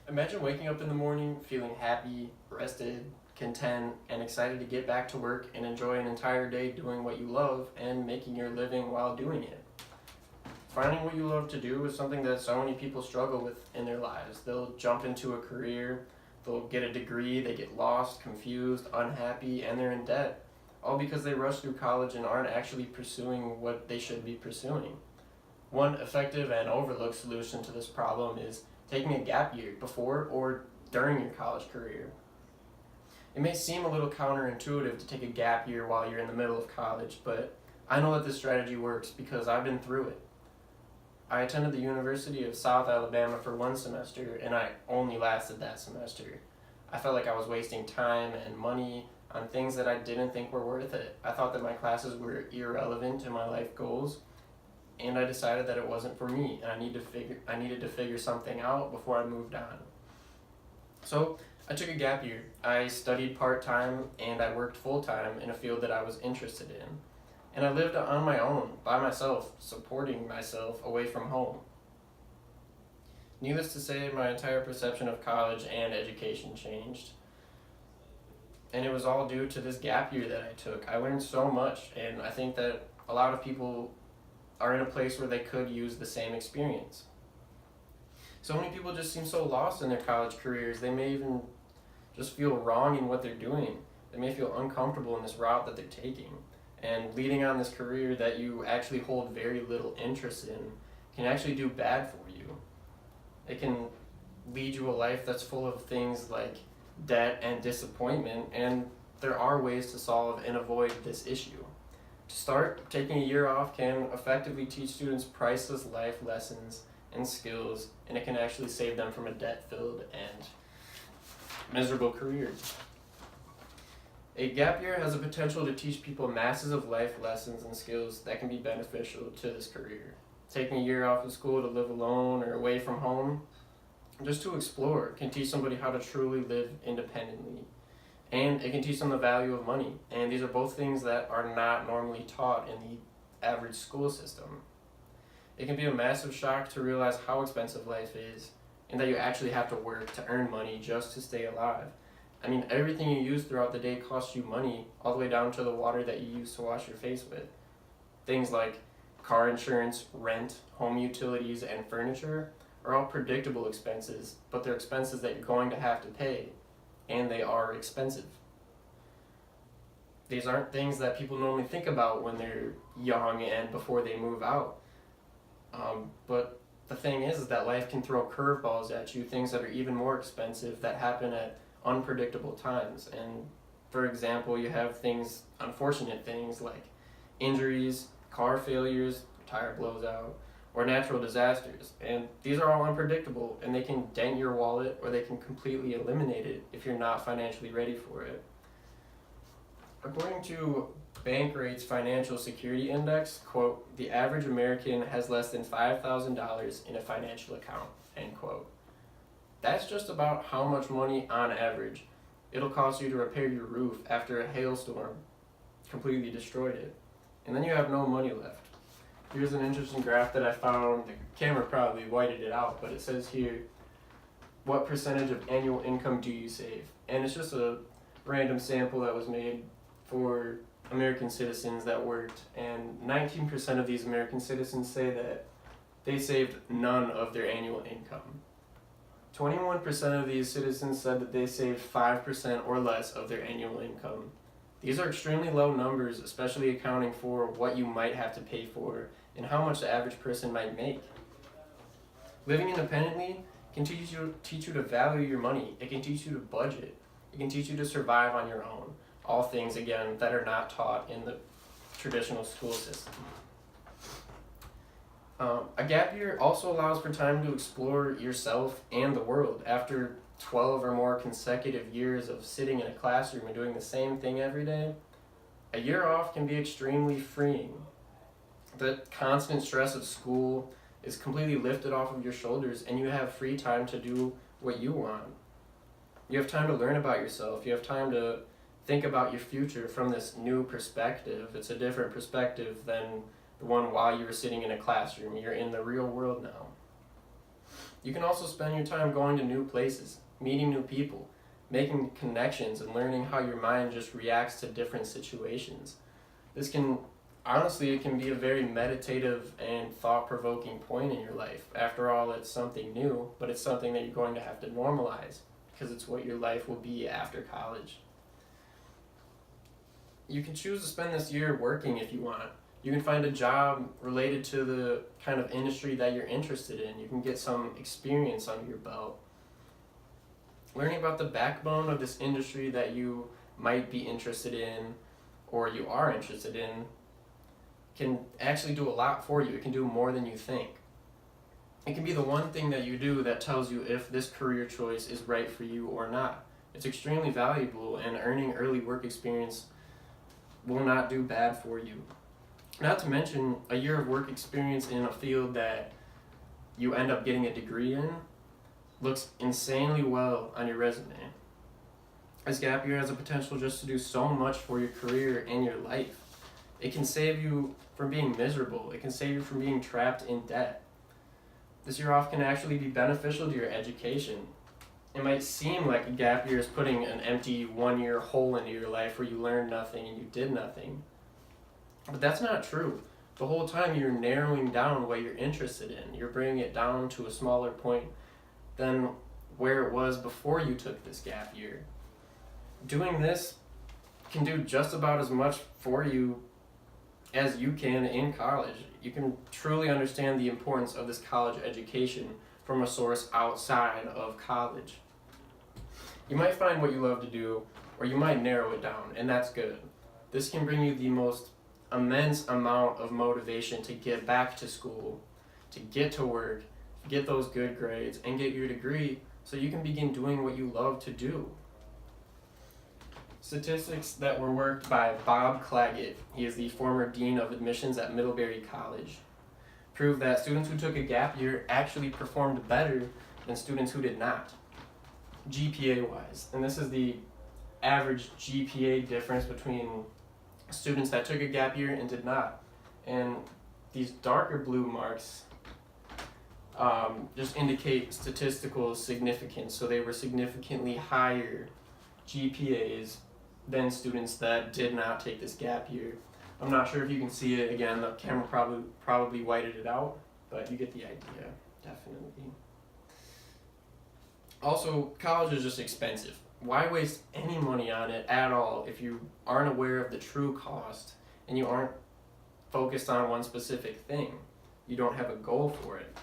Imagine waking up in the morning feeling happy, rested, content, and excited to get back to work and enjoy an entire day doing what you love and making your living while doing it. Finding what you love to do is something that so many people struggle with in their lives. They'll jump into a career, they'll get a degree, they get lost, confused, unhappy, and they're in debt, all because they rush through college and aren't actually pursuing what they should be pursuing. One effective and overlooked solution to this problem is taking a gap year before or during your college career. It may seem a little counterintuitive to take a gap year while you're in the middle of college, but I know that this strategy works because I've been through it. I attended the University of South Alabama for one semester, and I only lasted that semester. I felt like I was wasting time and money on things that I didn't think were worth it. I thought that my classes were irrelevant to my life goals, and I decided that it wasn't for me, and I needed to figure something out before I moved on. So I took a gap year. I studied part-time and I worked full-time in a field that I was interested in. And I lived on my own, by myself, supporting myself away from home. Needless to say, my entire perception of college and education changed. And it was all due to this gap year that I took. I learned so much, and I think that a lot of people are in a place where they could use the same experience. So many people just seem so lost in their college careers. They may even just feel wrong in what they're doing. They may feel uncomfortable in this route that they're taking. And leading on this career that you actually hold very little interest in can actually do bad for you. It can lead you a life that's full of things like debt and disappointment, and there are ways to solve and avoid this issue. To start, taking a year off can effectively teach students priceless life lessons and skills, and it can actually save them from a debt-filled and miserable career. A gap year has the potential to teach people masses of life lessons and skills that can be beneficial to this career. Taking a year off of school to live alone or away from home, just to explore, can teach somebody how to truly live independently. And it can teach them the value of money. And these are both things that are not normally taught in the average school system. It can be a massive shock to realize how expensive life is, and that you actually have to work to earn money just to stay alive. I mean, everything you use throughout the day costs you money, all the way down to the water that you use to wash your face with. Things like car insurance, rent, home utilities, and furniture are all predictable expenses, but they're expenses that you're going to have to pay, and they are expensive. These aren't things that people normally think about when they're young and before they move out. But the thing is that life can throw curveballs at you, things that are even more expensive that happen at unpredictable times. And for example, you have things, unfortunate things like injuries, car failures, tire blows out, or natural disasters. And these are all unpredictable, and they can dent your wallet or they can completely eliminate it if you're not financially ready for it. According to Bankrate's Financial Security Index, quote, the average American has less than $5,000 in a financial account, end quote. That's just about how much money, on average, it'll cost you to repair your roof after a hailstorm completely destroyed it. And then you have no money left. Here's an interesting graph that I found. The camera probably whited it out, but it says here, what percentage of annual income do you save? And it's just a random sample that was made for American citizens that worked, and 19% of these American citizens say that they saved none of their annual income. 21% of these citizens said that they saved 5% or less of their annual income. These are extremely low numbers, especially accounting for what you might have to pay for and how much the average person might make. Living independently can teach you to value your money. It can teach you to budget. It can teach you to survive on your own. All things, again, that are not taught in the traditional school system. A gap year also allows for time to explore yourself and the world. After 12 or more consecutive years of sitting in a classroom and doing the same thing every day, a year off can be extremely freeing. The constant stress of school is completely lifted off of your shoulders, and you have free time to do what you want. You have time to learn about yourself. You have time to think about your future from this new perspective. It's a different perspective than the one while you were sitting in a classroom. You're in the real world now. You can also spend your time going to new places, meeting new people, making connections, and learning how your mind just reacts to different situations. This can, honestly, it can be a very meditative and thought-provoking point in your life. After all, it's something new, but it's something that you're going to have to normalize because it's what your life will be after college. You can choose to spend this year working if you want. You can find a job related to the kind of industry that you're interested in. You can get some experience under your belt. Learning about the backbone of this industry that you might be interested in or you are interested in can actually do a lot for you. It can do more than you think. It can be the one thing that you do that tells you if this career choice is right for you or not. It's extremely valuable, and earning early work experience will not do bad for you. Not to mention, a year of work experience in a field that you end up getting a degree in looks insanely well on your resume. This gap year has the potential just to do so much for your career and your life. It can save you from being miserable. It can save you from being trapped in debt. This year off can actually be beneficial to your education. It might seem like a gap year is putting an empty 1-year hole into your life where you learned nothing and you did nothing. But that's not true. The whole time you're narrowing down what you're interested in. You're bringing it down to a smaller point than where it was before you took this gap year. Doing this can do just about as much for you as you can in college. You can truly understand the importance of this college education from a source outside of college. You might find what you love to do, or you might narrow it down, and that's good. This can bring you the most immense amount of motivation to get back to school, to get to work, get those good grades, and get your degree so you can begin doing what you love to do. Statistics that were worked by Bob Claggett, he is the former dean of admissions at Middlebury College, prove that students who took a gap year actually performed better than students who did not, GPA-wise. And this is the average GPA difference between students that took a gap year and did not. And these darker blue marks just indicate statistical significance. So they were significantly higher GPAs than students that did not take this gap year. I'm not sure if you can see it. Again, the camera probably whited it out, but you get the idea, definitely. Also, college is just expensive. Why waste any money on it at all if you aren't aware of the true cost and you aren't focused on one specific thing? You don't have a goal for it.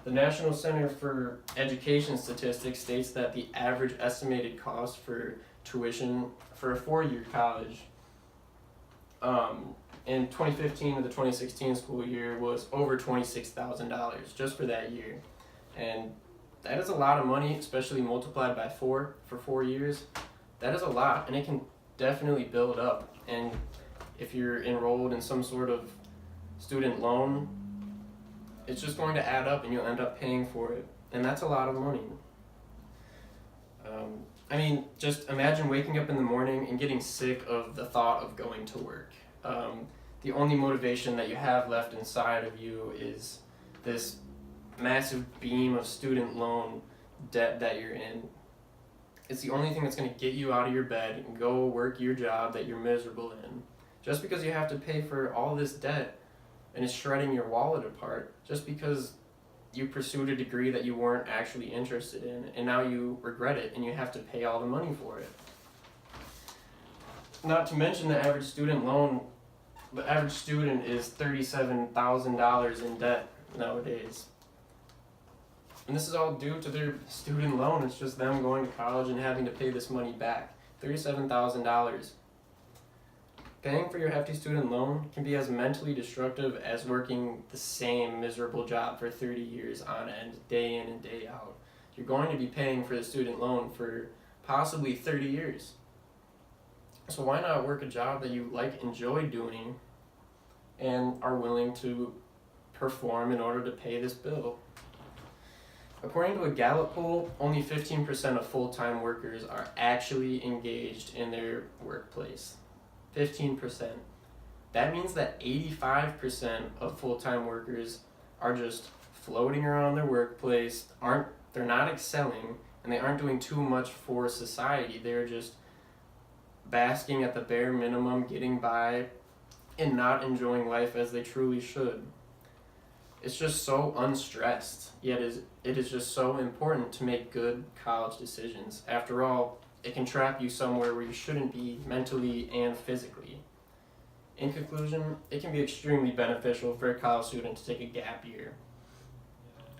The National Center for Education Statistics states that the average estimated cost for tuition for a 4-year college in 2015 to the 2016 school year was over $26,000 just for that year. And that is a lot of money, especially multiplied by 4 for 4 years. That is a lot, and it can definitely build up. And if you're enrolled in some sort of student loan, it's just going to add up and you'll end up paying for it. And that's a lot of money. Just imagine waking up in the morning and getting sick of the thought of going to work. The only motivation that you have left inside of you is this massive beam of student loan debt that you're in. It's the only thing that's going to get you out of your bed and go work your job that you're miserable in. Just because you have to pay for all this debt and it's shredding your wallet apart, just because you pursued a degree that you weren't actually interested in, and now you regret it and you have to pay all the money for it. Not to mention the average student is $37,000 in debt nowadays. And this is all due to their student loan. It's just them going to college and having to pay this money back. $37,000. Paying for your hefty student loan can be as mentally destructive as working the same miserable job for 30 years on end, day in and day out. You're going to be paying for the student loan for possibly 30 years. So why not work a job that you enjoy doing, and are willing to perform in order to pay this bill? According to a Gallup poll, only 15% of full-time workers are actually engaged in their workplace. 15%. That means that 85% of full-time workers are just floating around their workplace, they're not excelling, and they aren't doing too much for society. They're just basking at the bare minimum, getting by, and not enjoying life as they truly should. It's just so unstressed, yet it is just so important to make good college decisions. After all, it can trap you somewhere where you shouldn't be mentally and physically. In conclusion, it can be extremely beneficial for a college student to take a gap year.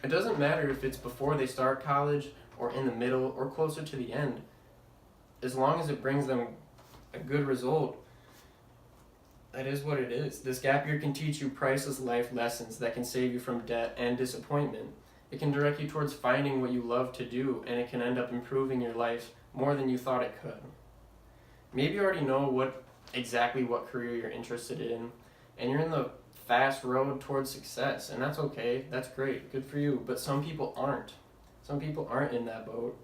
It doesn't matter if it's before they start college, or in the middle, or closer to the end. As long as it brings them a good result, that is what it is. This gap year can teach you priceless life lessons that can save you from debt and disappointment. It can direct you towards finding what you love to do, and it can end up improving your life more than you thought it could. Maybe you already know exactly what career you're interested in, and you're in the fast road towards success, and that's okay. That's great. Good for you. But some people aren't. Some people aren't in that boat,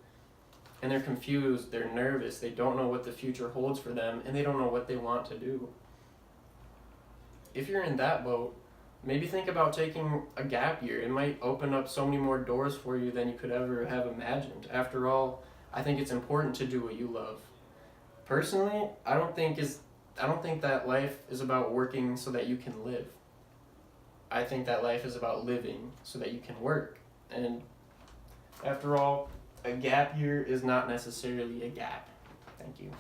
and they're confused, they're nervous, they don't know what the future holds for them, and they don't know what they want to do. If you're in that boat, maybe think about taking a gap year. It might open up so many more doors for you than you could ever have imagined. After all, I think it's important to do what you love. Personally, I don't think that life is about working so that you can live. I think that life is about living so that you can work. And after all, a gap year is not necessarily a gap. Thank you.